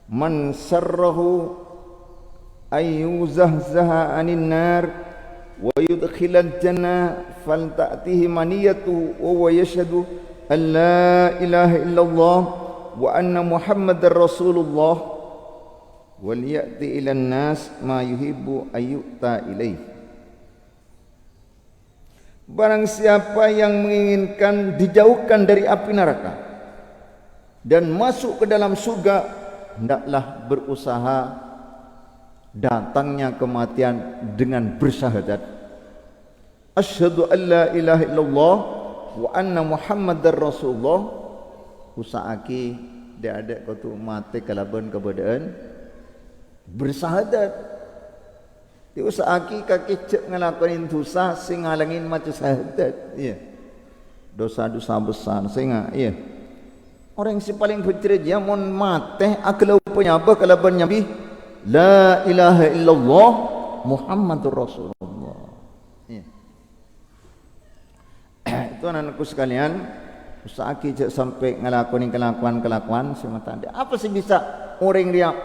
man sarrahu ayyuzahzaha anin nar wa yudkhilal jannah falta'tihi maniyatuhu wa huwa yashhadu an la ilaha illallah wa anna muhammadar rasulullah wal ya'ti ilan nas ma yuhibbu ayyuta ilaih. Barang siapa yang menginginkan dijauhkan dari api neraka dan masuk ke dalam surga, hendaklah berusaha datangnya kematian dengan bersyahadat asyhadu an la ilaha illallah wa anna muhammadar rasulullah. Usaaki dia ada kau mati kalaban kebadaan bersyahadat. Dia usaaki kaki cek ngelakuin dosa sing ngalangin maca syahadat. Iya. Dosa-dosa besar sehingga iya. Orang si paling bercerita mon mate aklau penyapa kalaban nyabi la ilaha illallah muhammadur rasulullah. Iya. Itu anak-anakku sekalian, usaaki cek sampai ngelakuin kelakuan semata. Apa sih bisa orang dia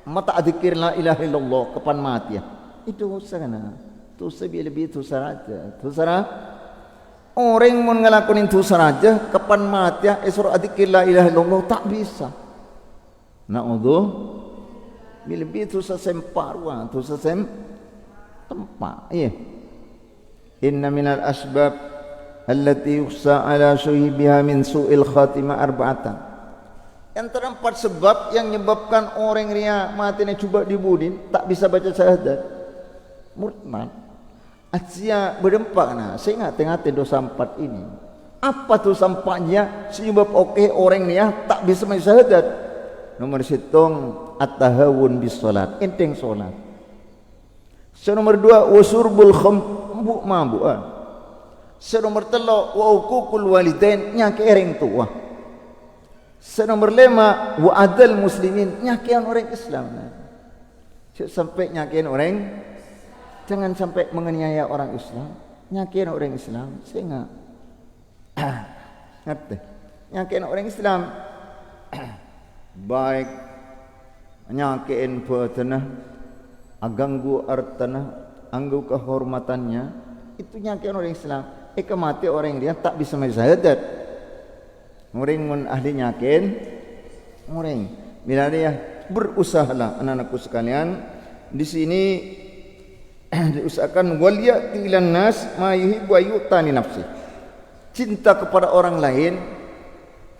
mata dzikir la ilaha illallah kapan mati ya? Itu sana. Tu lebih tu saraja. Tu sara orang mau ngelakuin tu saraja kapan mati ya esur dzikir la ilaha illallah tak bisa. Na'udzu lebih tu sesemparwa, tu sesem tempat. Iya. Inna minal asbab allati yukhsa ala syuhibiha min su'il khatimah arba'atan. Yang terempat sebab yang menyebabkan orang ria matinya coba dibudin tak bisa baca syahadat murtad. Asia berempat nah, saya ingat dosa 4 ini. Apa tuh sampahnya sebab orang ria tak bisa baca syahadat? Nomor 1 at-tahawun bis salat, enteng salat. Nomor 2 wasurbul khamr, mabuan. Nomor 3 wa uququl walidain, nyake orang tua. Nomor 5 wa adal muslimin, nyakian orang Islam. Sampai nyakian orang, jangan sampai menganiaya orang Islam. Nyakian orang Islam sehingga ngerti. Nyakian orang Islam baik nyakian badanah, aganggu artanah, anggu kehormatannya, itu nyakian orang Islam. Kemati orang dia tak bisa syahadat. Orang mun ahli nyakin, orang bila dia berusahalah anak-anakku sekalian di sini diusahakan waliyati ilan nas ma yuhibbu ayyutani nafsi. Cinta kepada orang lain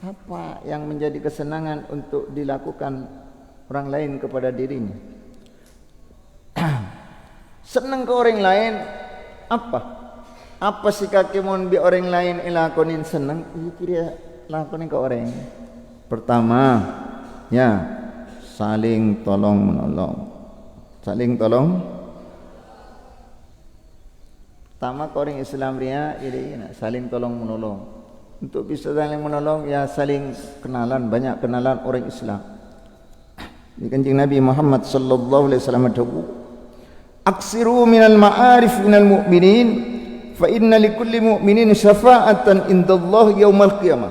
apa yang menjadi kesenangan untuk dilakukan orang lain kepada dirinya. Senang ke orang lain apa? Apa sih kaki mon bi orang lain ilakonin senang? Itu dia lakonin ke orang. Pertama, ya saling tolong menolong. Saling tolong. Pertama ke orang Islam dia ini saling tolong menolong. Untuk bisa saling menolong ya saling kenalan, banyak kenalan orang Islam. Di Kanjeng Nabi Muhammad sallallahu alaihi wasallam dawuh, "Aksiru minal ma'arif minal mu'minin." Fa inna likulli mu'minin syafa'atan indallah yaumal qiyamah.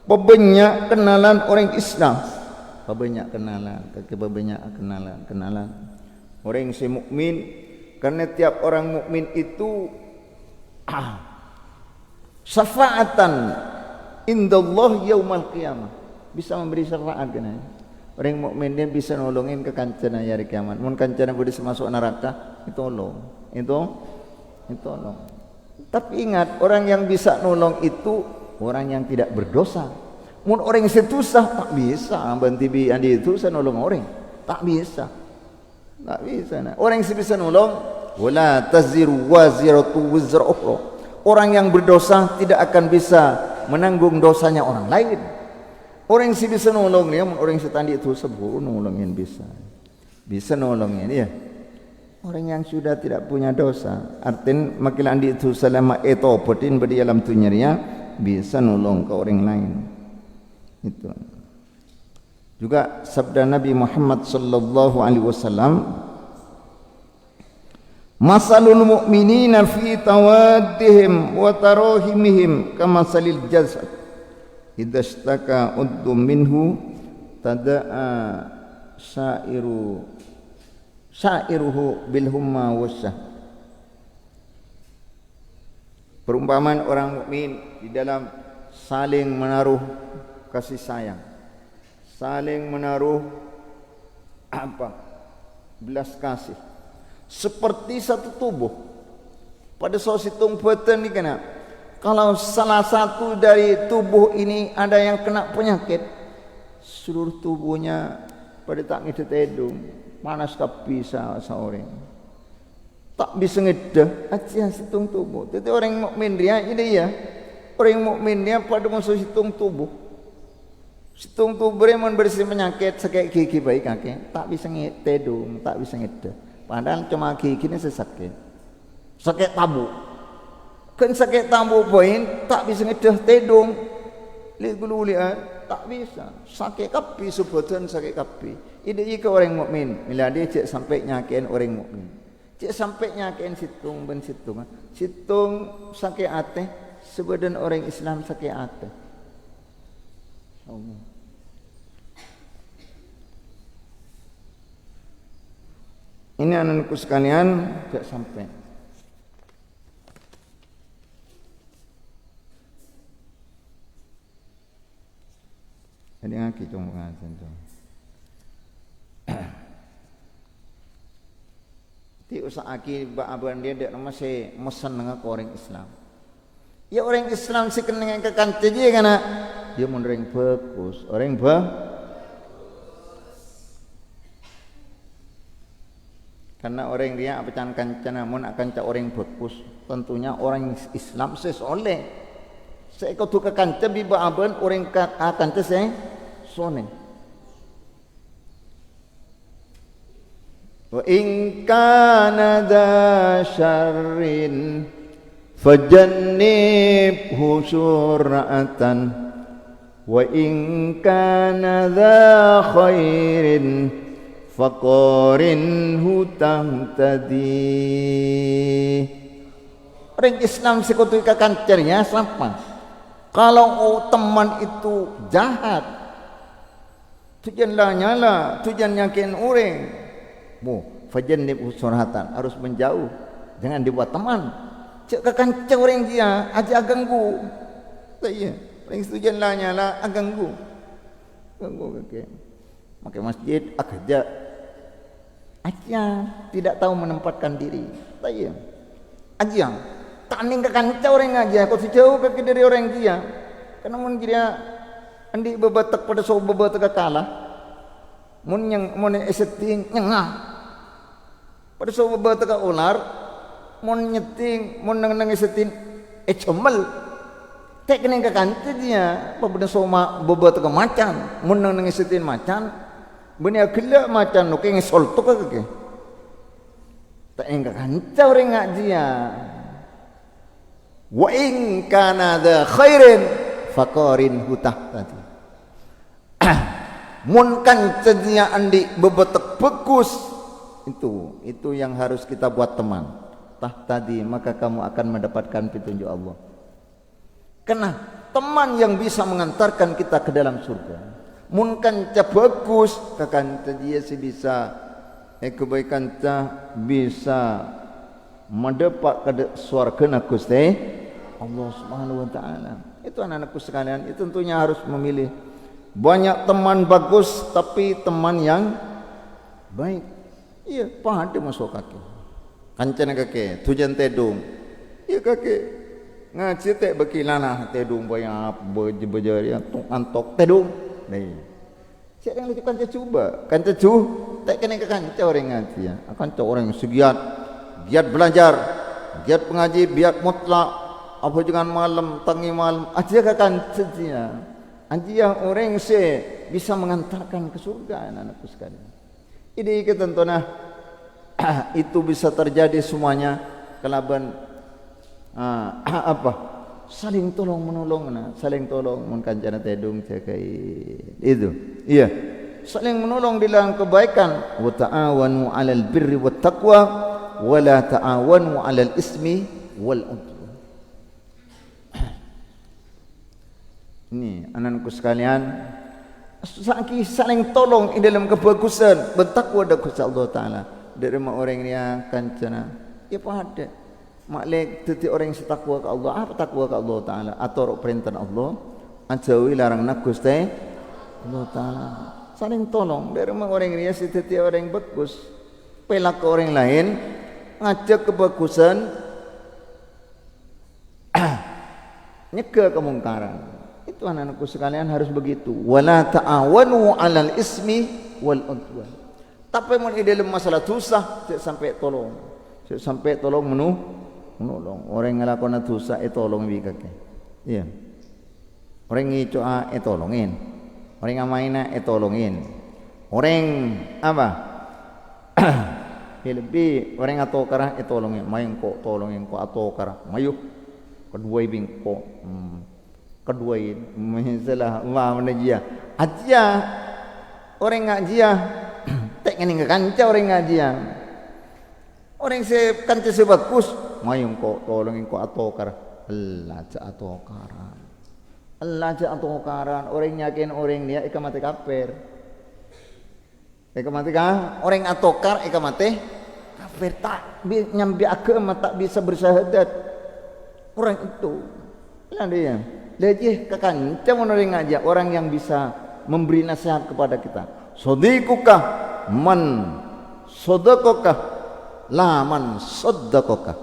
Banyak kenalan orang Islam. Banyak kenalan, banyak kenalan. Orang si mukmin, karena tiap orang mukmin itu syafa'atan indallah yaumal qiyamah. Bisa memberi syafaat kan. Orang mukmin dia bisa nolongin ke kancana hari kiamat. Mun kancana boleh masuk neraka, ditolong. Itu nolong. Tapi ingat, orang yang bisa nolong itu orang yang tidak berdosa. Mun orang setusah tak bisa bantu bi andi itu saya nolong orang. Tak bisa. Nah. Orang yang bisa nolong wala taziru waziratu wizra ukhra. Orang yang berdosa tidak akan bisa menanggung dosanya orang lain. Orang yang bisa nolong dia, orang yang setandi itu sebut nolongin bisa. Bisa nolongin dia. Orang yang sudah tidak punya dosa, artinya makin andi itu selama itu potin beri alam tunyria bisa nolong ke orang lain. Itu. Juga sabda Nabi Muhammad sallallahu alaihi wasallam, "Masalul mu'minina fi tawaddihim wa tarahimihim kamasalil jasad. Idza ishtaka uddu minhu tada'a sa'iruhu bil humma wasyah. Perumpamaan orang mukmin di dalam saling menaruh kasih sayang, saling menaruh belas kasih, seperti satu tubuh. Pada sositung beten ni kena, kalau salah satu dari tubuh ini ada yang kena penyakit, seluruh tubuhnya pada tak ngedeh tedung, panas kapi seorang, tak bisa ngedeh aja situng tubuh. Jadi orang mukmin dia ini ya, orang mukmin dia pada masuk situng tubuh. Situng tubuh dia bersih penyakit sakit gigi baik kakek, tak bisa ngedeh, tak bisa ngedeh. Padahal cuma gigi ini sesakit, sakit tabu. Kan sakit tabu poin tak bisa ngedeh tedung, lihat gulu lihat. Tak bisa, sakit kapi sebutan sakit kapi. Ini jika orang mukmin, bila dia cek sampai nyakian orang mukmin, cek sampai nyakian situng ben situng, situng sakit ate, sebutan orang Islam sakit ate. Allah. Ini anak-anakku sekalian, cek sampai. Jadi ngaki cuma ngajen tu. Ti usah aki abang dia dek masih mesen dengan orang Islam. Ya orang Islam sih kena kekan je kana. Dia mun orang bagus, orang karena orang dia apa can kancana mun akan cak orang bagus. Tentunya orang Islam sesoleh. Saya kau tu kekan biba abang orang akan saya sone. Wa in kana dha syarrin fajannibhu sur'atan wa in kana dha khairin faqarinhu tamtadi. Orang Islam sekutui kekancernya siapa? Kalau teman itu jahat, tujuan nyala, tujuan yakin orang, fajannib surhatan, harus menjauh, jangan dibuat teman. Cek kekancer orang dia, aja ganggu. Iya, orang tujuan nyala, ganggu kakek. Makai masjid, aja tidak tahu menempatkan diri. Iya, aja. Tanding kekancer orang aja, kau sejauh kaki dari orang dia. Karena mun dia andi bebatak pada so bebatak kalah. Mun eseting nyengah. Pada so bebatak ular, mun nyeting, mun nang eseting cemel. Tek kening kekancer dia, pada so bebatak macan, mun nang eseting macan, benih gila macan nu keng soltok kake. Tak enggak kekancer orang dia. Wa in kana dha khairin faqarin hutah tadi. Mun kan cedia andi bebetek bagus, itu yang harus kita buat teman. Tah tadi maka kamu akan mendapatkan petunjuk Allah. Karena teman yang bisa mengantarkan kita ke dalam surga. Mun kan bagus, kakan dia si bisa kebaikan ta bisa mendapat ke surga Gusti Allah Subhanahu wa taala. Itu anak-anakku sekalian, itu tentunya harus memilih banyak teman bagus tapi teman yang baik. Iya, pada masuk kaki. Kancana kaki, tujuan tedung. Iya kaki. Ngaji tek bekilana tedung banyak bejari antok tedung. Nih. Siapa yang lucu kanca coba? Kanca cu, tek kena ke kanca orang ngaji ya. Kanca orang segiat, giat belajar, giat pengaji, giat mutlak. Apa jangan malam, tangi malam, aja kan saja. Aja orang se bisa mengantarkan ke surga anak-anakku sekalian. Ini ketentuan itu bisa terjadi semuanya kelaban saling tolong menolong, saling tolong mun kancana tedung cekai itu. Iya. Saling menolong di dalam kebaikan. Wa ta'awanu 'alal birri wat taqwa wa la ta'awanu 'alal ismi wal udwan. Ini anak-anakku sekalian, saling tolong di dalam kebagusan, bertakwa kepada Allah Taala. Dari orang yang kancana, ya pada maklek teti orang yang setakwa ke Allah. Apa takwa ke Allah Taala? Atur perintah Allah, anjauhi larang nak Gusti Allah Taala. Saling tolong. Dari orang yang teti orang yang bagus, pelak ke orang lain, ngajak kebagusan, nyegah kemungkaran. Itu anak-anakku sekalian harus begitu. Wala ta'awanu 'alal ismi wal udwan. Tapi mun dalam masalah dosa sampai tolong. Sampai tolong menolong. Orang ngelakona dosa tolong bikake. Iya. Orang ngicoa tolongin. Orang ngamaina tolongin. Orang apa? Lebih orang atokara tolongin. Main kok tolongin kok atokara. Mayu. Kedua ibing kok. Kedua ini salah mana dia aja orang ngajia tak ngene kanca orang ngajia orang se kanca sebagus mayung kok tolongin kok atokar Allah ja atokaran orang nyakin orang dia ikamate kafir ikamate orang atokar ikamate kafir tak nyambi agama tak bisa bersyahadat orang itu lah dia lejeh kekanca menurut ngajak orang yang bisa memberi nasihat kepada kita. Sodikukah man sodakokah la man sodakokah.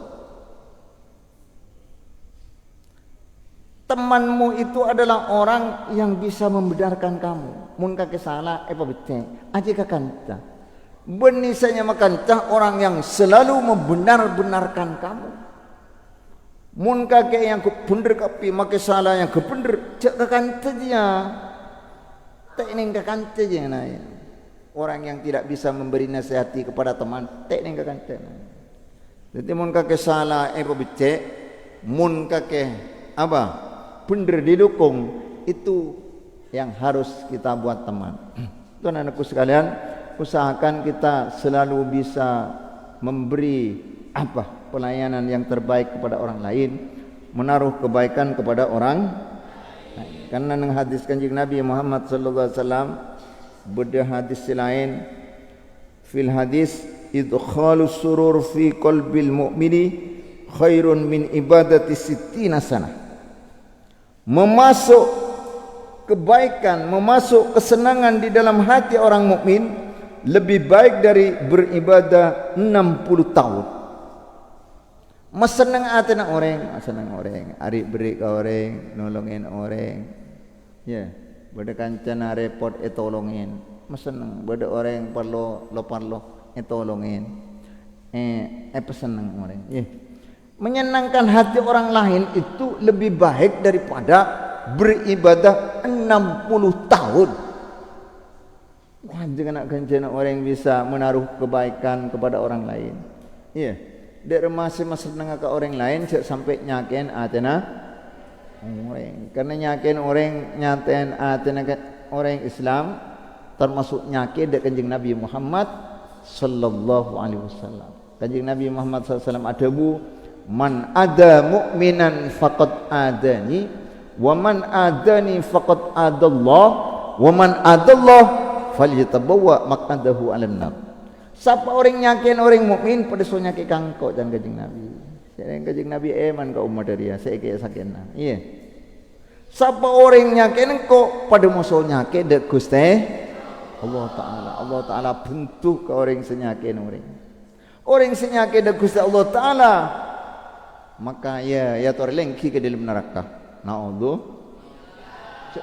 Temanmu itu adalah orang yang bisa membenarkan kamu. Mun kake salah apa betul? Aja kekanca. Benisanya makanca orang yang selalu membenar-benarkan kamu. Mun kakek yang kebener kapi make salah yang kebener cak kakante dia teknik kakante dia naya orang yang tidak bisa memberi nasihati kepada teman teknik kakante jadi mun kakek salah becek mun kakek apa bener didukung itu yang harus kita buat teman. Tuan-tuanku sekalian, usahakan kita selalu bisa memberi pelayanan yang terbaik kepada orang lain, menaruh kebaikan kepada orang lain. Karena nang hadis Kanjeng Nabi Muhammad sallallahu alaihi wasallam beda hadis lain fil hadis idkhalus surur fi qalbil mu'mini khairun min ibadati sittina sanah. Memasuk kebaikan, memasuk kesenangan di dalam hati orang mukmin lebih baik dari beribadah 60 tahun. Mas senang hati nak orang, senang orang, ari beri ke orang, nolongin orang. Ya, beda kancana repot tolongin. Mas senang, beda orang perlu tolongin. Apa senang orang. Ya. Menyenangkan hati orang lain itu lebih baik daripada beribadah 60 tahun. Wah, jangan nak kancana orang bisa menaruh kebaikan kepada orang lain. Ya. Dek masih senang ke orang lain sampai nyakin atena orang. Karena nyakin orang nyaten atena orang Islam termasuk nyakin dek Kanjeng Nabi Muhammad sallallahu alaihi wasallam. Kanjeng Nabi Muhammad sallallahu alaihi wasallam ada bu man ada mu'minan faqad adani wa man adani faqad adallah wa man adallah falyatabawwa maq'adahu 'alan nar. Siapa orang nyakin orang mukmin pada so nyakin kangko dan Kanjeng Nabi. Jadi Kanjeng Nabi eman ke umat dia saya kaya sakena. Iya. Siapa orang nyakin kok pada musuh nyakin dek Gusti Allah Taala. Allah Taala bentuk ke orang senyakin orang. Orang senyakin dek Gusti Allah Taala maka ya terlengki ke dalam neraka. Naudzu.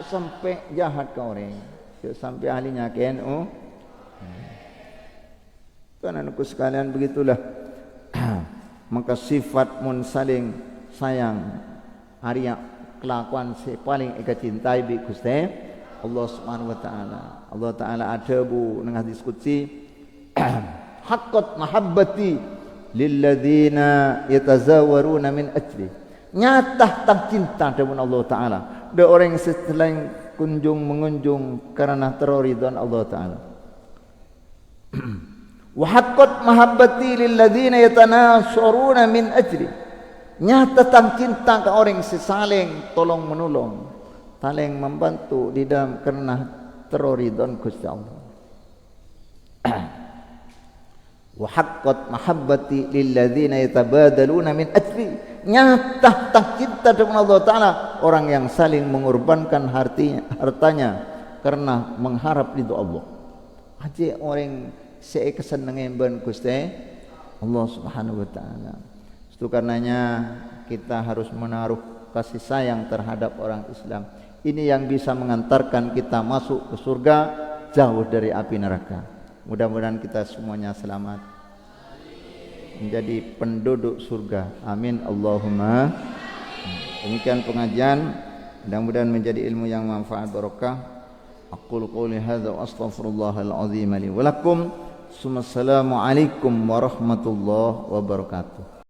Sampai jahat ke orang. Sampai ahli nyakin Tuan-tuanku sekalian begitulah. Maka sifat mun saling sayang Arya kelakuan si paling ika cintai bi Gusti Allah Subhanahu wa taala. Allah taala ada bu nang hadis qudsi haqqat mahabbati lilladzina yatazawaruna min ajli. Nyata tang cinta dengan Allah taala. Da orang selain kunjung mengunjung karena teroridon Allah taala. Wa haqqat mahabbati lilladzina yatanasharuna min ajri. Nyata tang cinta ke orang saling tolong menolong, saling membantu di dalam karena teroridon Gusti Allah. Wa haqqat mahabbati lilladzina yatabadaluna min ajli, nyata tak cinta dengan Allah Ta'ala orang yang saling mengorbankan hartanya karena mengharap ridho Allah. Aja orang saya kesenangan ben Gusti Allah Subhanahu wa Ta'ala. Itu karenanya kita harus menaruh kasih sayang terhadap orang Islam. Ini yang bisa mengantarkan kita masuk ke surga, jauh dari api neraka. Mudah-mudahan kita semuanya selamat menjadi penduduk surga. Amin Allahumma. Demikian pengajian, mudah-mudahan menjadi ilmu yang manfaat barokah. Aqulu qouli hadza wa astaghfirullahal azim li wa lakum. Assalamualaikum warahmatullahi wabarakatuh.